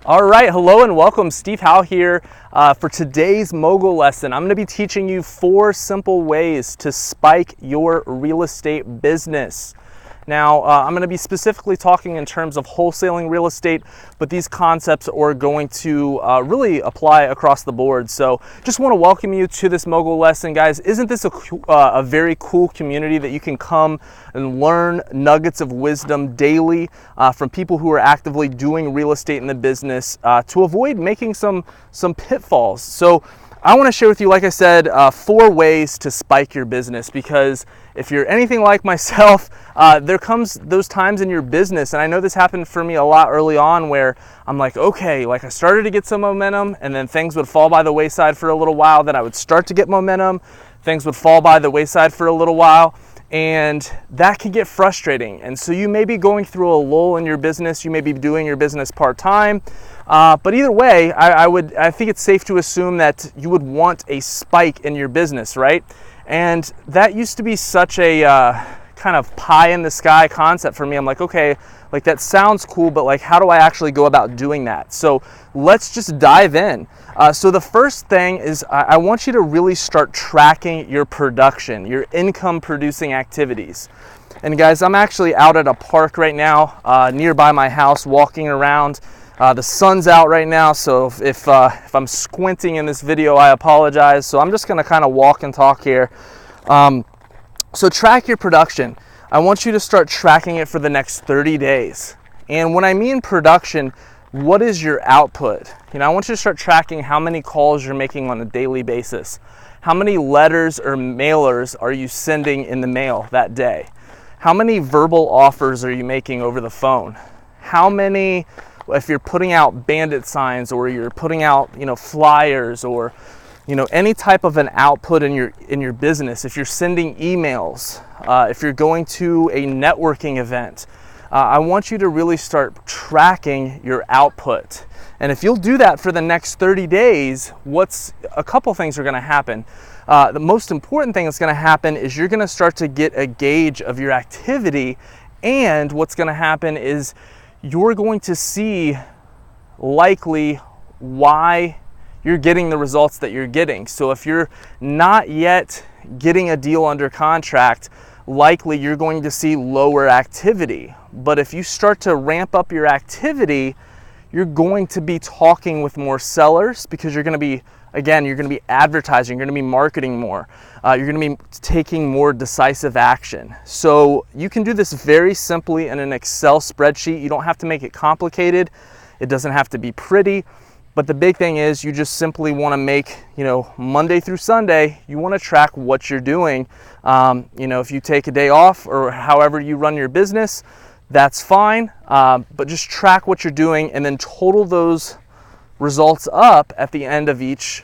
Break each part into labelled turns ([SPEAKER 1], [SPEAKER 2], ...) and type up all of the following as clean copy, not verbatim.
[SPEAKER 1] All right, hello and welcome. Steve Howell here. For today's mogul lesson, I'm going to be teaching you 4 simple ways to spike your real estate business. Now, I'm going to be specifically talking in terms of wholesaling real estate, but these concepts are going to really apply across the board. So just want to welcome you to this mogul lesson, guys. Isn't this a very cool community that you can come and learn nuggets of wisdom daily from people who are actively doing real estate in the business to avoid making some pitfalls? So I want to share with you, like I said, 4 ways to spike your business, because if you're anything like myself, there comes those times in your business, and I know this happened for me a lot early on, where I'm like, okay, like I started to get some momentum, and then things would fall by the wayside for a little while. Then I would start to get momentum, things would fall by the wayside for a little while, and that can get frustrating. And so you may be going through a lull in your business, you may be doing your business part-time, but either way, I think it's safe to assume that you would want a spike in your business, right? And that used to be such a kind of pie in the sky concept for me. I'm like, okay, like that sounds cool, but like, how do I actually go about doing that? So let's just dive in. So the first thing is I want you to really start tracking your production, your income producing activities. And guys, I'm actually out at a park right now, nearby my house, walking around. The sun's out right now, so if I'm squinting in this video, I apologize. So I'm just gonna kind of walk and talk here. So track your production. I want you to start tracking it for the next 30 days. And when I mean production, what is your output? You know, I want you to start tracking how many calls you're making on a daily basis. How many letters or mailers are you sending in the mail that day? How many verbal offers are you making over the phone? How many, if you're putting out bandit signs, or you're putting out, flyers, or any type of an output in your business, if you're sending emails, if you're going to a networking event, I want you to really start tracking your output. And if you'll do that for the next 30 days, a couple things are going to happen. The most important thing that's going to happen is you're going to start to get a gauge of your activity, and what's going to happen is you're going to see likely why you're getting the results that you're getting. So if you're not yet getting a deal under contract, likely you're going to see lower activity. But if you start to ramp up your activity, you're going to be talking with more sellers, because you're going to be advertising, you're going to be marketing more, you're going to be taking more decisive action. So you can do this very simply in an Excel spreadsheet. You don't have to make it complicated. It doesn't have to be pretty. But the big thing is, you just simply want to make, Monday through Sunday, you want to track what you're doing. If you take a day off or however you run your business, that's fine. But just track what you're doing, and then total those results up at the end of each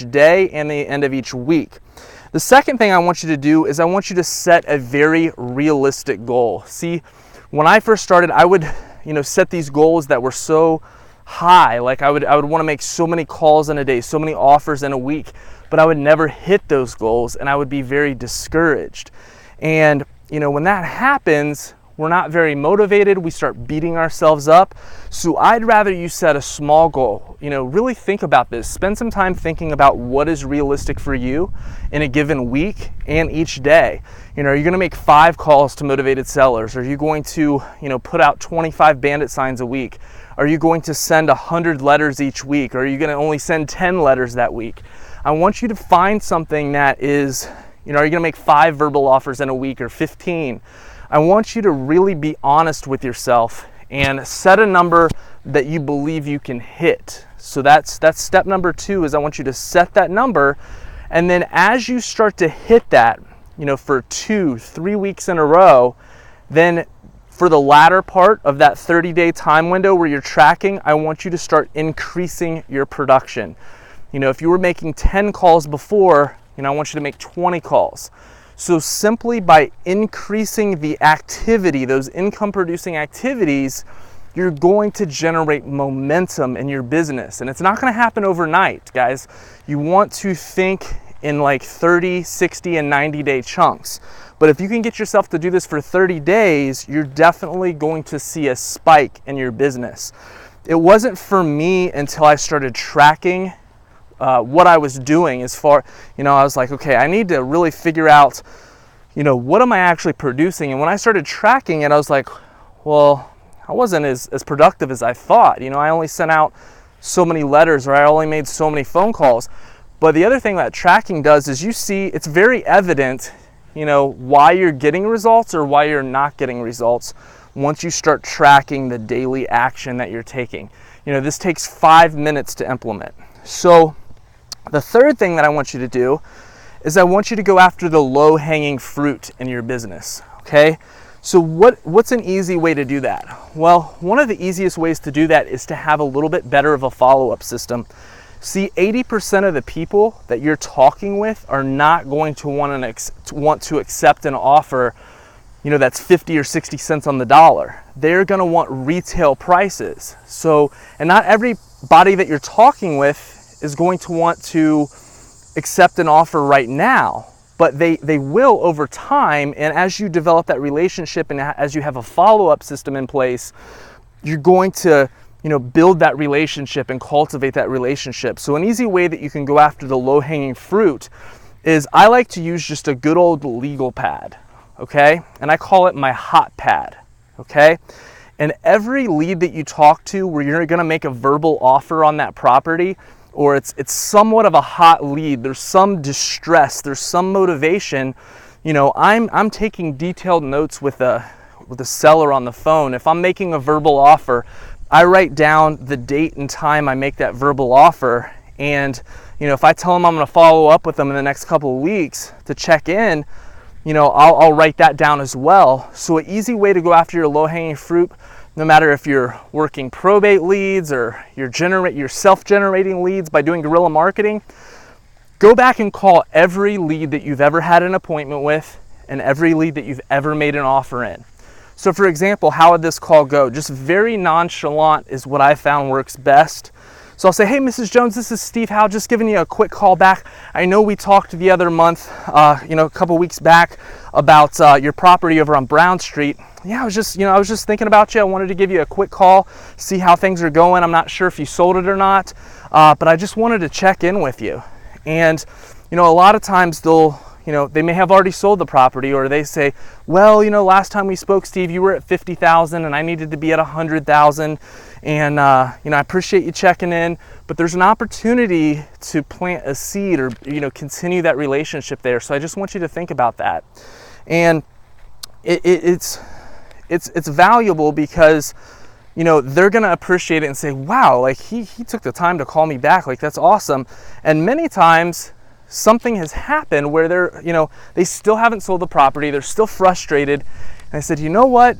[SPEAKER 1] day and the end of each week. The second thing I want you to do is I want you to set a very realistic goal. See, when I first started, I would, set these goals that were so high. Like I would want to make so many calls in a day, so many offers in a week, but I would never hit those goals, and I would be very discouraged. And when that happens, we're not very motivated. We start beating ourselves up. So I'd rather you set a small goal. Really think about this. Spend some time thinking about what is realistic for you in a given week and each day. Are you going to make 5 calls to motivated sellers? Are you going to, put out 25 bandit signs a week? Are you going to send 100 letters each week? Or are you going to only send 10 letters that week? I want you to find something that is, are you going to make 5 verbal offers in a week, or 15? I want you to really be honest with yourself and set a number that you believe you can hit. So that's step number 2, is I want you to set that number. And then as you start to hit that, for 2-3 weeks in a row, then for the latter part of that 30-day time window where you're tracking, I want you to start increasing your production. If you were making 10 calls before, I want you to make 20 calls. So simply by increasing the activity, those income producing activities, you're going to generate momentum in your business. And it's not going to happen overnight, guys. You want to think in like 30, 60, and 90-day chunks. But if you can get yourself to do this for 30 days, you're definitely going to see a spike in your business. it wasn't for me until I started tracking what I was doing. As far, I was like, okay, I need to really figure out, what am I actually producing? And when I started tracking it, I was like, well, I wasn't as productive as I thought. I only sent out so many letters, or I only made so many phone calls. But the other thing that tracking does is you see, it's very evident, why you're getting results or why you're not getting results once you start tracking the daily action that you're taking. This takes 5 minutes to implement. So the third thing that I want you to do is I want you to go after the low-hanging fruit in your business, okay? So what's an easy way to do that? Well, one of the easiest ways to do that is to have a little bit better of a follow-up system. See, 80% of the people that you're talking with are not going to want to accept an offer, that's 50 or 60 cents on the dollar. They're going to want retail prices. So, and not everybody that you're talking with is going to want to accept an offer right now, but they will over time. And as you develop that relationship and as you have a follow-up system in place, you're going to build that relationship and cultivate that relationship. So an easy way that you can go after the low-hanging fruit is I like to use just a good old legal pad, okay? And I call it my hot pad, okay? And every lead that you talk to where you're gonna make a verbal offer on that property, or it's somewhat of a hot lead, there's some distress, there's some motivation, I'm taking detailed notes with the seller on the phone. If I'm making a verbal offer, I write down the date and time I make that verbal offer. And, if I tell them I'm going to follow up with them in the next couple of weeks to check in, I'll write that down as well. So an easy way to go after your low-hanging fruit, no matter if you're working probate leads or you're self-generating leads by doing guerrilla marketing, go back and call every lead that you've ever had an appointment with and every lead that you've ever made an offer in. So for example, how would this call go? Just very nonchalant is what I found works best. So I'll say, hey, Mrs. Jones, this is Steve Howell, just giving you a quick call back. I know we talked the other month, a couple weeks back about your property over on Brown Street. Yeah, I was just thinking about you. I wanted to give you a quick call, see how things are going. I'm not sure if you sold it or not, but I just wanted to check in with you. And, a lot of times they may have already sold the property, or they say, well, last time we spoke, Steve, you were at 50,000 and I needed to be at 100,000. And, I appreciate you checking in, but there's an opportunity to plant a seed or, continue that relationship there. So I just want you to think about that. And it's valuable because, they're going to appreciate it and say, wow, like he took the time to call me back. Like, that's awesome. And many times something has happened where they still haven't sold the property. They're still frustrated. And I said, you know what,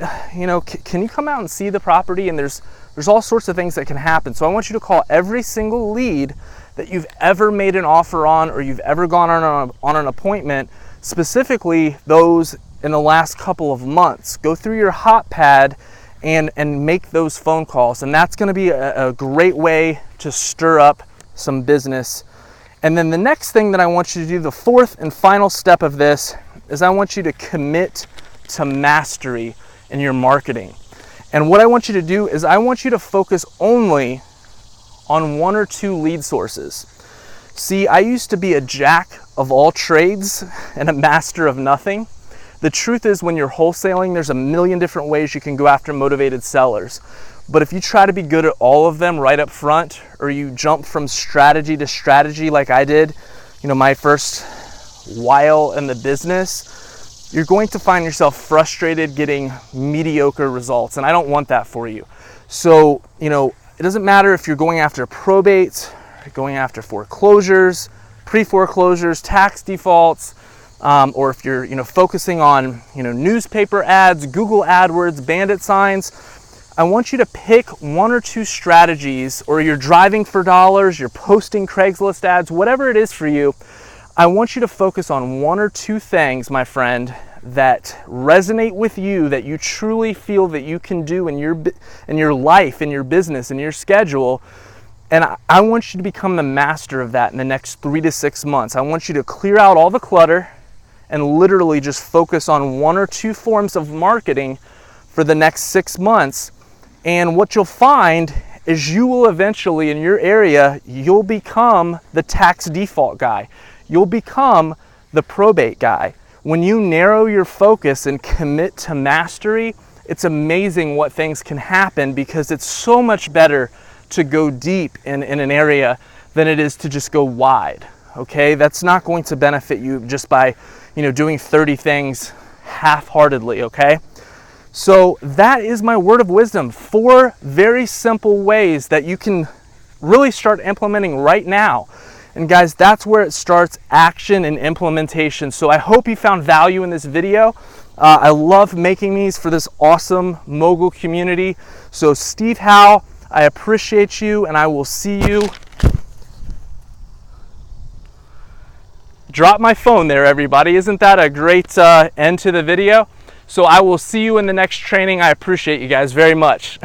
[SPEAKER 1] can you come out and see the property? And there's all sorts of things that can happen. So I want you to call every single lead that you've ever made an offer on or you've ever gone on an appointment, specifically those in the last couple of months. Go through your hot pad and make those phone calls. And that's going to be a great way to stir up some business. And then the next thing that I want you to do, the fourth and final step of this, is I want you to commit to mastery in your marketing. And what I want you to do is I want you to focus only on 1 or 2 lead sources. See, I used to be a jack of all trades and a master of nothing. The truth is, when you're wholesaling, there's a million different ways you can go after motivated sellers. But if you try to be good at all of them right up front, or you jump from strategy to strategy like I did, my first while in the business, you're going to find yourself frustrated getting mediocre results. And I don't want that for you. So, it doesn't matter if you're going after probates, going after foreclosures, pre-foreclosures, tax defaults, or if you're, focusing on, newspaper ads, Google AdWords, bandit signs. I want you to pick 1 or 2 strategies, or you're driving for dollars, you're posting Craigslist ads, whatever it is for you. I want you to focus on 1 or 2 things, my friend, that resonate with you, that you truly feel that you can do in your life, in your business, in your schedule. And I want you to become the master of that in the next 3 to 6 months. I want you to clear out all the clutter and literally just focus on 1 or 2 forms of marketing for the next 6 months. And what you'll find is you will eventually, in your area, you'll become the tax default guy. You'll become the probate guy. When you narrow your focus and commit to mastery, it's amazing what things can happen, because it's so much better to go deep in an area than it is to just go wide. Okay, that's not going to benefit you just by, doing 30 things half-heartedly. Okay, so that is my word of wisdom. 4 very simple ways that you can really start implementing right now. And guys, that's where it starts: action and implementation. So I hope you found value in this video. I love making these for this awesome mogul community. So Steve Howell, I appreciate you, and I will see you. Drop my phone there, everybody. Isn't that a great end to the video? So I will see you in the next training. I appreciate you guys very much.